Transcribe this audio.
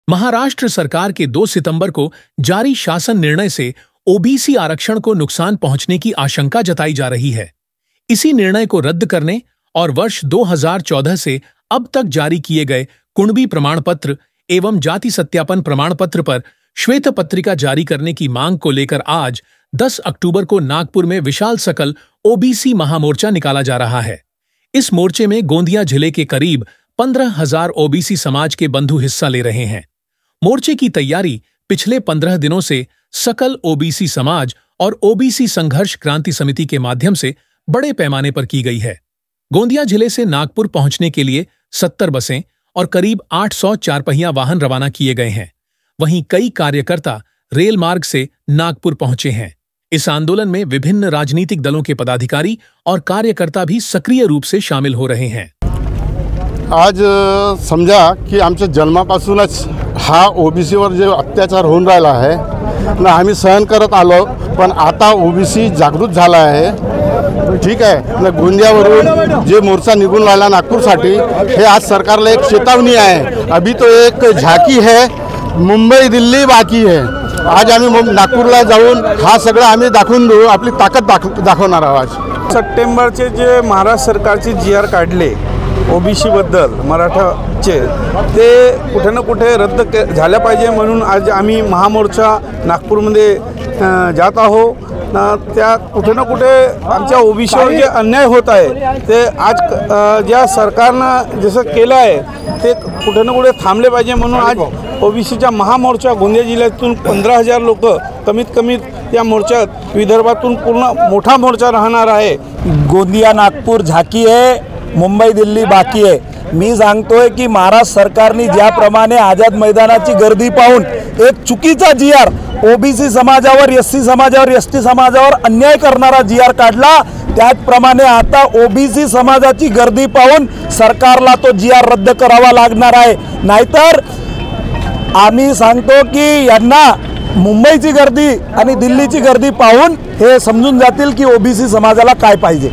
महाराष्ट्र सरकार के 2 सितंबर को जारी शासन निर्णय से ओबीसी आरक्षण को नुकसान पहुंचने की आशंका जताई जा रही है। इसी निर्णय को रद्द करने और वर्ष 2014 से अब तक जारी किए गए कुणबी प्रमाण पत्र एवं जाति सत्यापन प्रमाण पत्र पर श्वेत पत्रिका जारी करने की मांग को लेकर आज 10 अक्टूबर को नागपुर में विशाल सकल ओबीसी महामोर्चा निकाला जा रहा है। इस मोर्चे में गोंदिया जिले के करीब 15,000 ओबीसी समाज के बंधु हिस्सा ले रहे हैं। मोर्चे की तैयारी पिछले 15 दिनों से सकल ओबीसी समाज और ओबीसी संघर्ष क्रांति समिति के माध्यम से बड़े पैमाने पर की गई है। गोंदिया जिले से नागपुर पहुंचने के लिए 70 बसें और करीब 800 चारपहिया वाहन रवाना किए गए हैं। वहीं कई कार्यकर्ता रेल मार्ग से नागपुर पहुंचे हैं। इस आंदोलन में विभिन्न राजनीतिक दलों के पदाधिकारी और कार्यकर्ता भी सक्रिय रूप से शामिल हो रहे हैं। आज समजा की आमच्या जन्मापासूनच हा ओबीसीवर जो अत्याचार होऊन राहिला आहे ना आम्ही सहन करत आलो, पण आता ओबीसी जागृत झाला आहे। ठीक आहे ना, गोंदियावरून जे मोर्चा निघून राहिला नागपूरसाठी हे आज सरकारला एक चेतावनी आहे। अभी तो एक झाकी है, मुंबई दिल्ली बाकी है। आज आम्ही नागपूरला जाऊन हा सगळं आम्ही दाखवून देऊ, आपली ताकद दाखवणार आहोत। सप्टेंबरचे जे महाराष्ट्र सरकारचे जीआर काढले ओबीसी बद्दल मराठाचे ते कुठे ना कुठे रद्द झाले पाहिजे, म्हणून आज आम्ही महामोर्चा नागपूरमध्ये जात आहोत। त्या कुठे ना कुठे आमच्या ओबीसीवर जे अन्याय होत आहे ते आज ज्या सरकारनं जसं केलं आहे ते कुठे ना कुठे थांबले पाहिजे, म्हणून आज ओबीसीचा महामोर्चा गोंदिया जिल्ह्यातून 15,000 लोक कमीत कमी या मोर्चात विदर्भातून पूर्ण मोठा मोर्चा राहणार आहे। गोंदिया नागपूर झाकी आहे, मुंबई दिल्ली बाकी आहे। मी सांगतोय की महाराष्ट्र सरकारने ज्याप्रमाणे आझाद मैदानाची गर्दी पाहून एक चुकीचा जीआर ओबीसी समाजावर, एससी समाजावर, एसटी समाजावर अन्याय करणारा जीआर काढला, त्याचप्रमाणे आता ओबीसी समाजाची गर्दी पाहून सरकारला तो जीआर रद्द करावा लागणार आहे। नाहीतर आम्ही सांगतो की यांना मुंबईची गर्दी आणि दिल्लीची गर्दी पाहून हे समजून जातील की ओबीसी समाजाला काय पाहिजे।